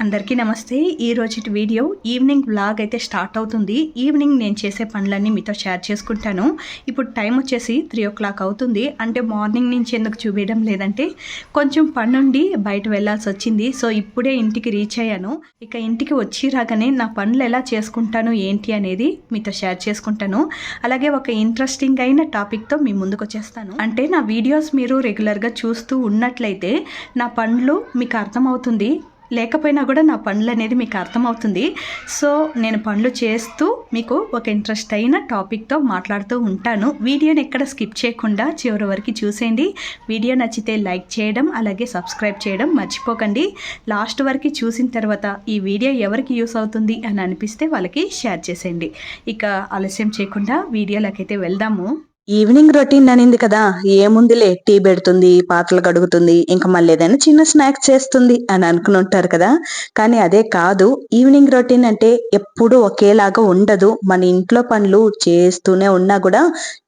అందరికీ నమస్తే. ఈ రోజుటి వీడియో ఈవినింగ్ వ్లాగ్ అయితే స్టార్ట్ అవుతుంది. ఈవినింగ్ నేను చేసే పనులన్నీ మీతో షేర్ చేసుకుంటాను. ఇప్పుడు టైం వచ్చేసి 3:00 అవుతుంది. అంటే మార్నింగ్ నుంచి ఎందుకు చూపించడం లేదంటే కొంచెం పనుండి బయట వెళ్ళాల్సి వచ్చింది. సో ఇప్పుడే ఇంటికి రీచ్ అయ్యాను. ఇక ఇంటికి వచ్చి రాగానే నా పనులు ఎలా చేసుకుంటాను ఏంటి అనేది మీతో షేర్ చేసుకుంటాను. అలాగే ఒక ఇంట్రెస్టింగ్ అయిన టాపిక్తో మీ ముందుకు వచ్చేస్తాను. అంటే నా వీడియోస్ మీరు రెగ్యులర్గా చూస్తూ ఉన్నట్లయితే నా పనులు మీకు అర్థమవుతుంది, లేకపోయినా కూడా నా పనులు అనేది మీకు అర్థమవుతుంది. సో నేను పనులు చేస్తూ మీకు ఒక ఇంట్రెస్ట్ అయిన టాపిక్తో మాట్లాడుతూ ఉంటాను. వీడియోని ఎక్కడ స్కిప్ చేయకుండా చివరి వరకు చూసేయండి. వీడియో నచ్చితే లైక్ చేయడం అలాగే సబ్స్క్రైబ్ చేయడం మర్చిపోకండి. లాస్ట్ వరకు చూసిన తర్వాత ఈ వీడియో ఎవరికి యూస్ అవుతుంది అని అనిపిస్తే వాళ్ళకి షేర్ చేసేయండి. ఇక ఆలస్యం చేయకుండా వీడియోలకైతే వెళ్దాము. ఈవినింగ్ రొటీన్ అనింది కదా, ఏముందిలే, టీ పెడుతుంది, పాత్రలు కడుగుతుంది, ఇంకా మళ్ళీ ఏదైనా చిన్న స్నాక్స్ చేస్తుంది అని అనుకుని ఉంటారు కదా. కానీ అదే కాదు. ఈవినింగ్ రొటీన్ అంటే ఎప్పుడు ఒకేలాగా ఉండదు. మన ఇంట్లో పనులు చేస్తూనే ఉన్నా కూడా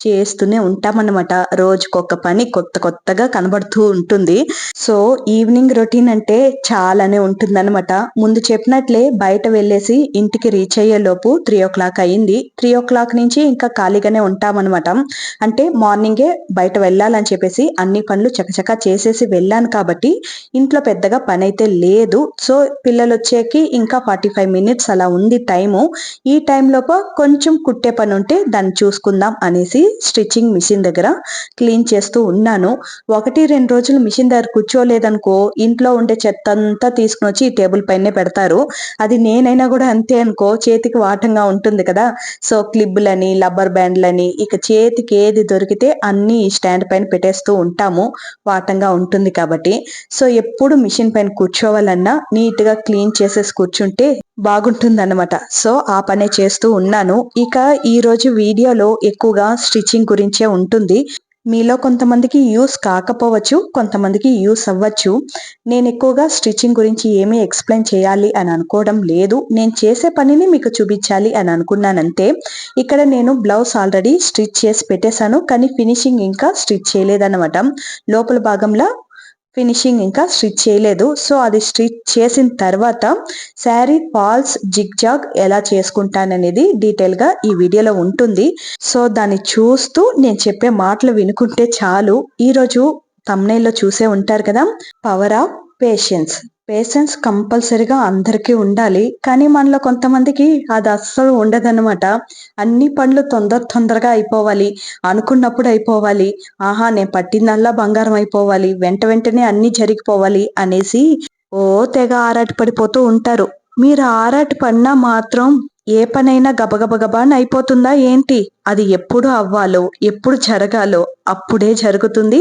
చేస్తూనే ఉంటామన్నమాట. రోజుకొక పని కొత్త కొత్తగా కనబడుతూ ఉంటుంది. సో ఈవినింగ్ రొటీన్ అంటే చాలానే ఉంటుందన్నమాట. ముందు చెప్పినట్లే బయట వెళ్ళేసి ఇంటికి రీచ్ అయ్యే లోపు 3:00 అయింది. 3:00 నుంచి ఇంకా ఖాళీగానే ఉంటామన్నమాట. అంటే మార్నింగే బయట వెళ్ళాలని చెప్పేసి అన్ని పనులు చకచకా చేసేసి వెళ్ళాను కాబట్టి ఇంట్లో పెద్దగా పని అయితే లేదు. సో పిల్లలు వచ్చేకి ఇంకా 45 మినిట్స్ అలా ఉంది టైము. ఈ టైంలోపు కొంచెం కుట్టే పని ఉంటే దాన్ని చూసుకుందాం అనేసి స్టిచ్చింగ్ మిషన్ దగ్గర క్లీన్ చేస్తూ ఉన్నాను. 1-2 రోజులు మిషన్ దగ్గర కూర్చోలేదనుకో ఇంట్లో ఉండే చెత్త అంతా తీసుకుని వచ్చి ఈ టేబుల్ పైనే పెడతారు. అది నేనైనా కూడా అంతే అనుకో, చేతికి వాటంగా ఉంటుంది కదా. సో క్లిబ్బులని, రబ్బర్ బ్యాండ్లని, ఇక చేతికి ఏది దొరికితే అన్ని స్టాండ్ పైన పెట్టేస్తూ ఉంటాము. వాటంగా ఉంటుంది కాబట్టి. సో ఎప్పుడు మిషన్ పైన కూర్చోవాలన్నా నీట్ గా క్లీన్ చేసేసి కూర్చుంటే బాగుంటుంది అన్నమాట. సో ఆ పనే చేస్తూ ఉన్నాను. ఇక ఈ రోజు వీడియోలో ఎక్కువగా స్టిచ్చింగ్ గురించే ఉంటుంది. మీలో కొంతమందికి యూస్ కాకపోవచ్చు, కొంతమందికి యూస్ అవ్వచ్చు. నేను ఎక్కువగా స్టిచ్చింగ్ గురించి ఏమీ ఎక్స్ప్లెయిన్ చేయాలి అని అనుకోవడం లేదు. నేను చేసే పనిని మీకు చూపించాలి అని అనుకున్నానంతే. ఇక్కడ నేను బ్లౌజ్ ఆల్రెడీ స్టిచ్ చేసి పెట్టేశాను, కానీ ఫినిషింగ్ ఇంకా స్టిచ్ చేయలేదన్నమాట. లోపల భాగంలో ఫినిషింగ్ ఇంకా స్టిచ్ చేయలేదు. సో అది స్టిచ్ చేసిన తర్వాత శారీ ఫాల్స్ జిగ్జాగ్ ఎలా చేసుకుంటాననేది డీటెయిల్ గా ఈ వీడియోలో ఉంటుంది. సో దాన్ని చూస్తూ నేను చెప్పే మాటలు వినుకుంటే చాలు. ఈరోజు థంబ్నెయిల్లో చూసే ఉంటారు కదా, పవర్ ఆఫ్ పేషెన్స్. పేషెన్స్ కంపల్సరిగా అందరికీ ఉండాలి. కానీ మనలో కొంతమందికి అది అస్సలు ఉండదన్నమాట. అన్ని పనులు తొందరగా అయిపోవాలి, అనుకున్నప్పుడు అయిపోవాలి, ఆహా నేను పట్టిందల్లా బంగారం అయిపోవాలి, వెంటనే అన్ని జరిగిపోవాలి అనేసి తెగ ఆరాట పడిపోతూ ఉంటారు. మీరు ఆరాట పడినా మాత్రం ఏ పనైనా గబగబా అయిపోతుందా ఏంటి? అది ఎప్పుడు అవ్వాలో, ఎప్పుడు జరగాలో అప్పుడే జరుగుతుంది.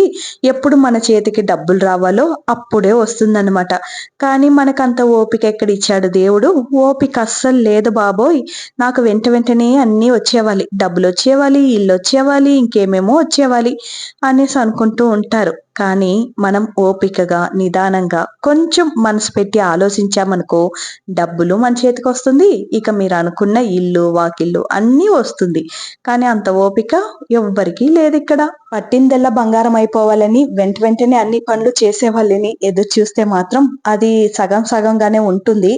ఎప్పుడు మన చేతికి డబ్బులు రావాలో అప్పుడే వస్తుందన్నమాట. కానీ మనకంత ఓపిక ఎక్కడ ఇచ్చాడు దేవుడు? ఓపిక అస్సలు లేదు బాబోయ్. నాకు వెంటనే అన్నీ వచ్చేవాలి, డబ్బులు వచ్చేవాలి, ఇల్లు వచ్చేవాలి, ఇంకేమేమో వచ్చేవాలి అనేసి అనుకుంటూ ఉంటారు. కానీ మనం ఓపికగా నిదానంగా కొంచెం మనసు పెట్టి ఆలోచించామనుకో డబ్బులు మన చేతికి వస్తుంది. ఇక మీరు అనుకున్న ఇల్లు వాకిల్లు అన్నీ వస్తుంది. కానీ అంత ఓపిక ఎవ్వరికీ లేదు. ఇక్కడ పట్టిందెల్లా బంగారం అయిపోవాలని వెంటనే అన్ని పనులు చేసేవాళ్ళని ఎదురు చూస్తే మాత్రం అది సగంగానే ఉంటుంది.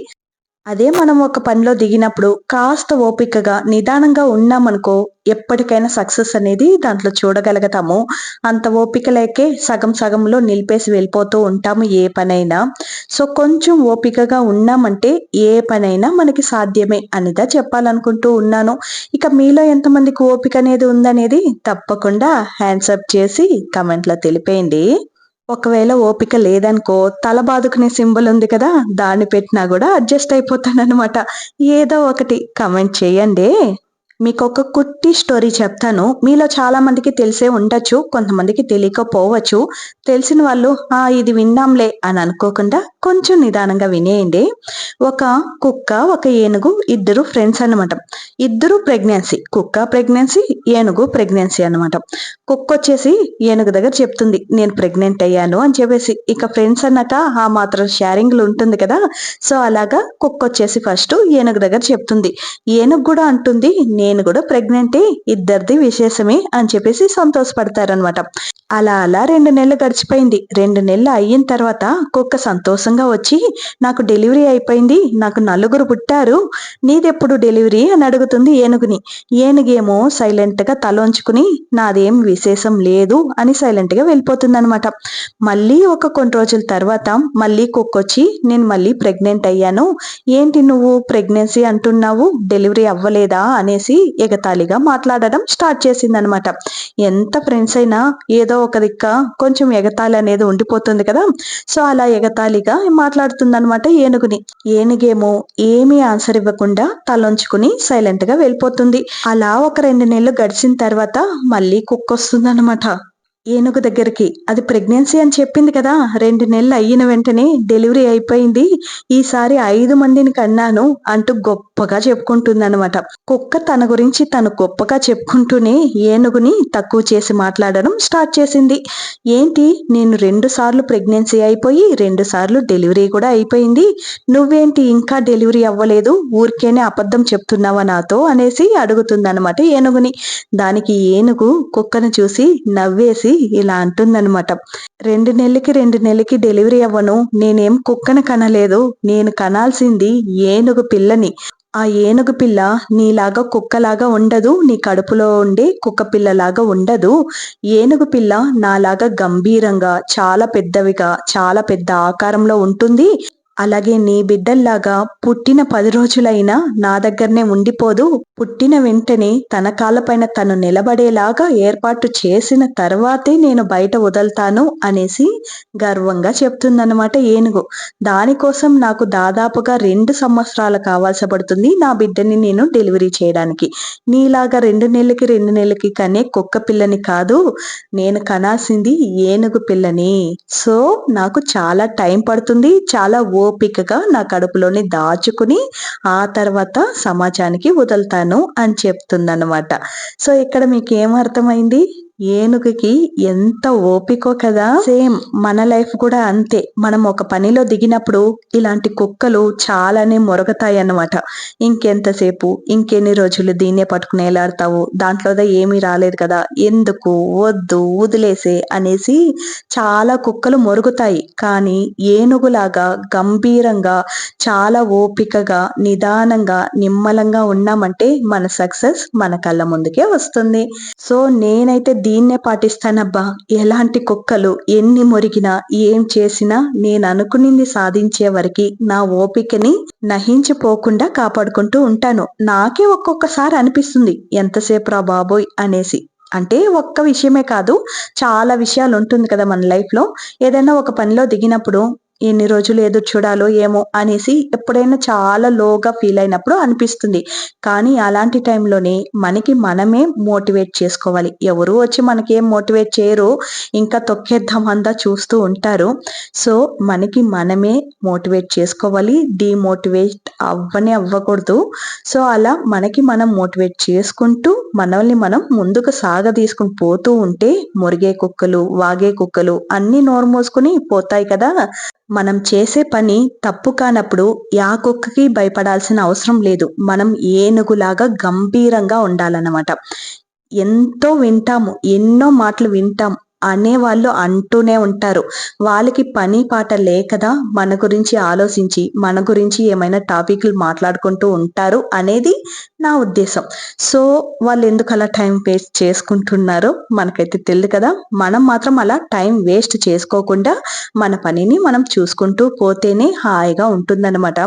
అదే మనం ఒక పనిలో దిగినప్పుడు కాస్త ఓపికగా నిదానంగా ఉన్నామనుకో ఎప్పటికైనా సక్సెస్ అనేది దాంట్లో చూడగలుగుతాము. అంత ఓపిక లేకే సగంలో నిలిపేసి వెళ్ళిపోతూ ఉంటాము ఏ పనైనా. సో కొంచెం ఓపికగా ఉన్నామంటే ఏ పనైనా మనకి సాధ్యమే అనిదా చెప్పాలనుకుంటూ ఉన్నాను. ఇక మీలో ఎంతమందికి ఓపిక అనేది ఉందనేది తప్పకుండా హ్యాండ్స్ అప్ చేసి కమెంట్లో తెలిపేయండి. ఒకవేళ ఓపిక లేదనుకో తల బాదుకునే సింబల్ ఉంది కదా, దాన్ని పెట్టినా కూడా అడ్జస్ట్ అయిపోతానన్నమాట. ఏదో ఒకటి కమెంట్ చేయండి. మీకు ఒక కుట్టి స్టోరీ చెప్తాను. మీలో చాలా మందికి తెలిసే ఉండొచ్చు, కొంతమందికి తెలియకపోవచ్చు. తెలిసిన వాళ్ళు ఇది విందాంలే అని అనుకోకుండా కొంచెం నిదానంగా వినేయండి. ఒక కుక్క, ఒక ఏనుగు, ఇద్దరు ఫ్రెండ్స్ అన్నమాట. ఇద్దరు ప్రెగ్నెన్సీ, కుక్క ప్రెగ్నెన్సీ, ఏనుగు ప్రెగ్నెన్సీ అన్నమాట. కుక్క వచ్చేసి ఏనుగు దగ్గర చెప్తుంది నేను ప్రెగ్నెంట్ అయ్యాను అని చెప్పేసి. ఇక ఫ్రెండ్స్ అన్నాక ఆ మాత్రం షేరింగ్లు ఉంటుంది కదా. సో అలాగా కుక్క వచ్చేసి ఫస్ట్ ఏనుగు దగ్గర చెప్తుంది. ఏనుగు కూడా అంటుంది నేను కూడా ప్రెగ్నెంటే, ఇద్దరిది విశేషమే అని చెప్పేసి సంతోషపడతారనమాట. అలా అలా 2 నెలలు గడిచిపోయింది. 2 నెలలు అయిన తర్వాత కుక్క సంతోషంగా వచ్చి, "నాకు డెలివరీ అయిపోయింది. నాకు నలుగురు పుట్టారు. నీదెప్పుడు డెలివరీ?" అని అడుగుతుంది ఏనుగుని. ఏనుగేమో సైలెంట్‌గా తలోంచుకుని, "నాదేం విశేషం లేదు" అని సైలెంట్‌గా వెళ్ళిపోతుందనమాట. మళ్ళీ కొన్ని రోజుల తర్వాత మళ్ళీ కుక్కొచ్చి, "నేను మళ్ళీ ప్రెగ్నెంట్ అయ్యాను. ఏంటి నువ్వు ప్రెగ్నెన్సీ అంటున్నావు? డెలివరీ అవ్వలేదా?" అనేసి ఎగతాళిగా మాట్లాడడం స్టార్ట్ చేసిందనమాట. ఎంత ఫ్రెండ్స్ అయినా ఏదో ఒక దిక్క కొంచెం ఎగతాళి అనేది ఉండిపోతుంది కదా! సో, అలా ఎగతాళిగా మాట్లాడుతుందనమాట ఏనుగుని. ఏనుగేమో ఏమీ ఆన్సర్ ఇవ్వకుండా తలొంచుకుని సైలెంట్‌గా వెళ్ళిపోతుంది. అలా ఒక 2 నెలలు గడిచిన తర్వాత మళ్ళీ కుక్కొస్తుందనమాట ఏనుగు దగ్గరికి. అది ప్రెగ్నెన్సీ అని చెప్పింది కదా! 2 నెలలు అయిన వెంటనే డెలివరీ అయిపోయింది. ఈసారి 5 మందిని కన్నాను అంటూ గొప్పగా చెప్పుకుంటుందనమాట. కుక్క తన గురించి తను గొప్పగా చెప్పుకుంటూనే ఏనుగుని తక్కువ చేసి మాట్లాడడం స్టార్ట్ చేసింది. "ఏంటి నేను 2 సార్లు ప్రెగ్నెన్సీ అయిపోయి 2 సార్లు డెలివరీ కూడా అయిపోయింది. నువ్వేంటి ఇంకా డెలివరీ అవ్వలేదు? ఊరికేనే అబద్ధం చెప్తున్నావా నాతో?" అనేసి అడుగుతుందనమాట ఏనుగుని. దానికి ఏనుగు కుక్కను చూసి నవ్వేసి ఇలా అంటుందనమాట. "2 నెలలకి డెలివరీ అవ్వను. నేనేం కుక్కను కనలేదు. నేను కనాల్సింది ఏనుగు పిల్లని. ఆ ఏనుగు పిల్ల నీలాగా కుక్కలాగా ఉండదు. నీ కడుపులో ఉండే కుక్క పిల్లలాగా ఉండదు. ఏనుగు పిల్ల నాలాగా గంభీరంగా, చాలా పెద్దవిగా, చాలా పెద్ద ఆకారంలో ఉంటుంది. అలాగే నీ బిడ్డల్లాగా పుట్టిన 10 రోజులైనా నా దగ్గరనే ఉండిపోదు. పుట్టిన వెంటనే తన కాళ్ళపైన తను నిలబడేలాగా ఏర్పాటు చేసిన తర్వాతే నేను బయట వదులుతాను" అనేసి గర్వంగా చెప్తుందన్నమాట ఏనుగు. "దానికోసం నాకు దాదాపుగా 2 సంవత్సరాలు కావాల్సి పడుతుంది నా బిడ్డని నేను డెలివరీ చేయడానికి. నీలాగా 2 నెలలకి కనే కుక్క పిల్లని కాదు. నేను కనాల్సింది ఏనుగు పిల్లని. సో, నాకు చాలా టైం పడుతుంది. చాలా ఓపికగా నా కడుపులోని దాచుకుని ఆ తర్వాత సమాజానికి వదులుతాను" అని చెప్తుందన్నమాట. సో, ఇక్కడ మీకేం అర్థమైంది? ఏనుగుకి ఎంత ఓపికో కదా! సేమ్ మన లైఫ్ కూడా అంతే. మనం ఒక పనిలో దిగినప్పుడు ఇలాంటి కుక్కలు చాలానే మొరగతాయన్నమాట. "ఇంకెంతసేపు? ఇంకెన్ని రోజులు దీన్నే పట్టుకుని ఎలాడతావు? దాంట్లోదా ఏమీ రాలేదు కదా! ఎందుకు? వద్దు, వదిలేసే" అనేసి చాలా కుక్కలు మొరుగుతాయి. కానీ ఏనుగులాగా గంభీరంగా, చాలా ఓపికగా, నిదానంగా, నిమ్మలంగా ఉన్నామంటే మన సక్సెస్ మన కళ్ళ ముందుకే వస్తుంది. సో, నేనైతే దీన్నే పాటిస్తానబ్బా. ఎలాంటి కుక్కలు ఎన్ని మొరిగినా, ఏం చేసినా నేను అనుకునింది సాధించే వరకి నా ఓపికని నశించిపోకుండా కాపాడుకుంటూ ఉంటాను. నాకే ఒక్కొక్కసారి అనిపిస్తుంది ఎంతసేపురా బాబోయ్ అనేసి. అంటే ఒక్క విషయమే కాదు, చాలా విషయాలు ఉంటుంది కదా మన లైఫ్‌లో. ఏదైనా ఒక పనిలో దిగినప్పుడు ఎన్ని రోజులు ఎదురు చూడాలో ఏమో అనేసి ఎప్పుడైనా చాలా లోగా ఫీల్ అయినప్పుడు అనిపిస్తుంది. కానీ అలాంటి టైంలోనే మనకి మనమే మోటివేట్ చేసుకోవాలి. ఎవరు వచ్చి మనకేం మోటివేట్ చేయరు. ఇంకా తొక్కేద్దాం అంతా చూస్తూ ఉంటారు. సో, మనకి మనమే మోటివేట్ చేసుకోవాలి. డీమోటివేట్ అవ్వకూడదు. సో, అలా మనకి మనం మోటివేట్ చేసుకుంటూ మనల్ని మనం ముందుకు సాగదీసుకొని పోతూ ఉంటే మొరిగే కుక్కలు, వాగే కుక్కలు అన్నీ నోరు మూసుకొని పోతాయి కదా! మనం చేసే పని తప్పు కానప్పుడు యా కుక్కకి భయపడాల్సిన అవసరం లేదు. మనం ఏనుగులాగా గంభీరంగా ఉండాలన్నమాట. ఎంతో వింటాము. ఎన్నో మాటలు వింటాం. అనేవాళ్ళు అంటూనే ఉంటారు. వాళ్ళకి పని పాట లేకదా మన గురించి ఆలోచించి, మన గురించి ఏమైనా టాపిక్‌లు మాట్లాడుకుంటూ ఉంటారు అనేది నా ఉద్దేశం. సో, వాళ్ళెందుకు అలా టైం వేస్ట్ చేసుకుంటున్నారో మనకైతే తెలీదు కదా! మనం మాత్రం అలా టైం వేస్ట్ చేసుకోకుండా మన పనిని మనం చూసుకుంటూ పోతేనే హాయిగా ఉంటుందన్నమాట.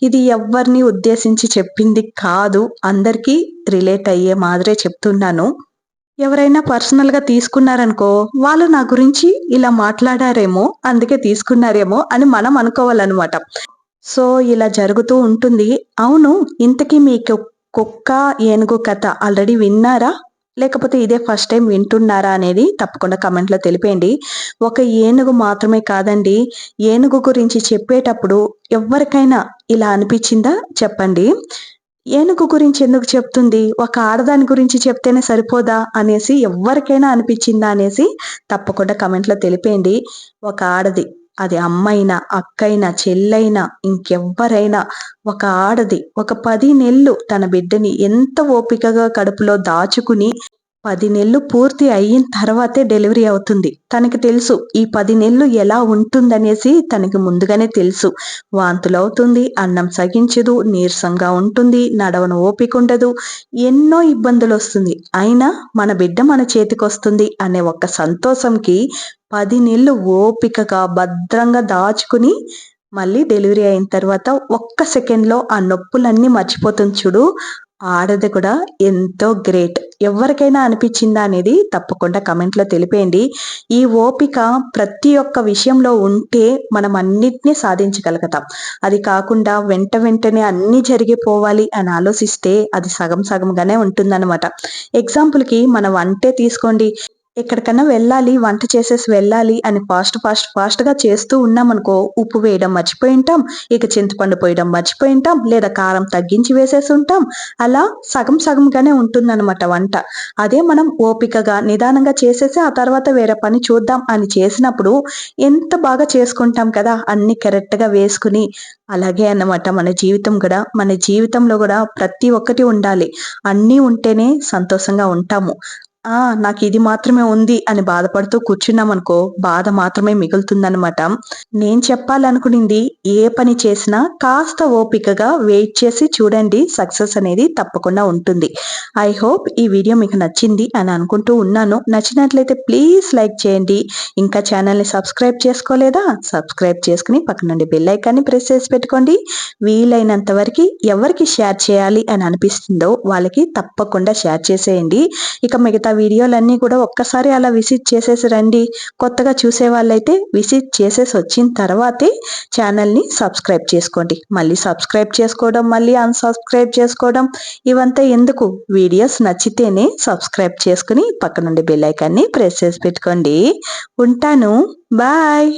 ఇది ఎవ్వరిని ఉద్దేశించి చెప్పింది కాదు. అందరికీ రిలేట్ అయ్యే మాదిరే చెప్తున్నాను. ఎవరైనా పర్సనల్‌గా తీసుకున్నారనుకో, వాళ్ళు నా గురించి ఇలా మాట్లాడారేమో, అందుకే తీసుకున్నారేమో అని మనం అనుకోవాలనమాట. సో, ఇలా జరుగుతూ ఉంటుంది. అవును, ఇంతకీ మీకు కుక్క, ఏనుగు కథ ఆల్రెడీ విన్నారా? లేకపోతే ఇదే ఫస్ట్ టైమ్ వింటున్నారా అనేది తప్పకుండా కామెంట్‌లో తెలిపేయండి. ఒక ఏనుగు మాత్రమే కాదండి, ఏనుగు గురించి చెప్పేటప్పుడు ఎవ్వరికైనా ఇలా అనిపిచ్చిందా చెప్పండి? ఏనుగు గురించి ఎందుకు చెప్తుంది? ఒక ఆడదాని గురించి చెప్తేనే సరిపోదా అనేసి ఎవ్వరికైనా అనిపిచ్చిందా అనేసి తప్పకుండా కామెంట్‌లో తెలిపేయండి. ఒక ఆడది, అది అమ్మయినా, అక్కయినా, చెల్లయినా, ఇంకెవ్వరైనా, ఒక ఆడది ఒక 10 నెలలు తన బిడ్డని ఎంత ఓపికగా కడుపులో దాచుకుని 10 నెలలు పూర్తి అయిన తర్వాతే డెలివరీ అవుతుంది. తనకి తెలుసు ఈ 10 నెలలు ఎలా ఉంటుందనేసి తనకి ముందుగానే తెలుసు. వాంతులవుతుంది, అన్నం సగించదు, నీరసంగా ఉంటుంది, నడవని ఓపిక ఉండదు, ఎన్నో ఇబ్బందులొస్తుంది. అయినా మన బిడ్డ మన చేతికొస్తుంది అనే ఒక్క సంతోషంకి 10 నెలలు ఓపికగా భద్రంగా దాచుకుని మళ్ళీ డెలివరీ అయిన తర్వాత ఒక్క సెకండ్‌లో ఆ నొప్పులన్నీ మర్చిపోతుంది చూడు. ఆడది కూడా ఎంతో గ్రేట్. ఎవరికైనా అనిపించిందా అనేది తప్పకుండా కమెంట్‌లో తెలిపేయండి. ఈ ఓపిక ప్రతి ఒక్క విషయంలో ఉంటే మనం అన్నిటిని సాధించగలుగుతాం. అది కాకుండా వెంటనే అన్నీ జరిగిపోవాలి అని ఆలోచిస్తే అది సగం సగంగానే ఉంటుందన్నమాట. ఎగ్జాంపుల్‌కి మన వంటే తీసుకోండి. ఎక్కడికన్నా వెళ్ళాలి, వంట చేసేసి వెళ్ళాలి అని ఫాస్ట్‌గా చేస్తూ ఉన్నామనుకో, ఉప్పు వేయడం మర్చిపోయుంటాం, ఇక చింతపండు పోయడం మర్చిపోయుంటాం, లేదా కారం తగ్గించి వేసేసుంటాం. అలా సగం సగంగానే ఉంటుందన్నమాట వంట. అదే మనం ఓపికగా, నిదానంగా చేసేసి ఆ తర్వాత వేరే పని చూద్దాం అని చేసినప్పుడు ఎంత బాగా చేసుకుంటాం కదా! అన్నీ కరెక్ట్‌గా వేసుకుని. అలాగే అన్నమాట మన జీవితం గూడా. మన జీవితంలో గూడా ప్రతి ఒక్కటి ఉండాలి. అన్నీ ఉంటేనే సంతోషంగా ఉంటాము. నాకిది మాత్రమే ఉంది అని బాధపడుతూ కూర్చున్నామనుకో, బాధ మాత్రమే మిగులుతుందనమాట. నేను చెప్పాలనుకునింది ఏ పని చేసినా కాస్త ఓపికగా వెయిట్ చేసి చూడండి. సక్సెస్ అనేది తప్పకుండా ఉంటుంది. ఐ హోప్ ఈ వీడియో మీకు నచ్చింది అని అనుకుంటూ ఉన్నాను. నచ్చినట్లయితే ప్లీజ్ లైక్ చేయండి. ఇంకా ఛానల్‌ని సబ్స్క్రైబ్ చేసుకోలేదా? సబ్స్క్రైబ్ చేసుకుని పక్కనుండి బెల్ ఐకాన్‌ని ప్రెస్ చేసి పెట్టుకోండి. వీలైనంత వరకి ఎవరికి షేర్ చేయాలి అని అనిపిస్తుందో వాళ్ళకి తప్పకుండా షేర్ చేసేయండి. ఇక మిగతా వీడియోలన్నీ కూడా ఒక్కసారి అలా విజిట్ చేసేసి రండి. కొత్తగా చూసే వాళ్ళైతే విజిట్ చేసేసి వచ్చిన తర్వాతే ఛానల్‌ని సబ్స్క్రైబ్ చేసుకోండి. మళ్ళీ సబ్స్క్రైబ్ చేసుకోవడం, మళ్ళీ అన్‌సబ్స్క్రైబ్ చేసుకోవడం ఇవంతా ఎందుకు? వీడియోస్ నచ్చితేనే సబ్స్క్రైబ్ చేసుకుని పక్కనుండి బెల్ ఐకాన్‌ని ప్రెస్ చేసి పెట్టుకోండి. ఉంటాను. బాయ్.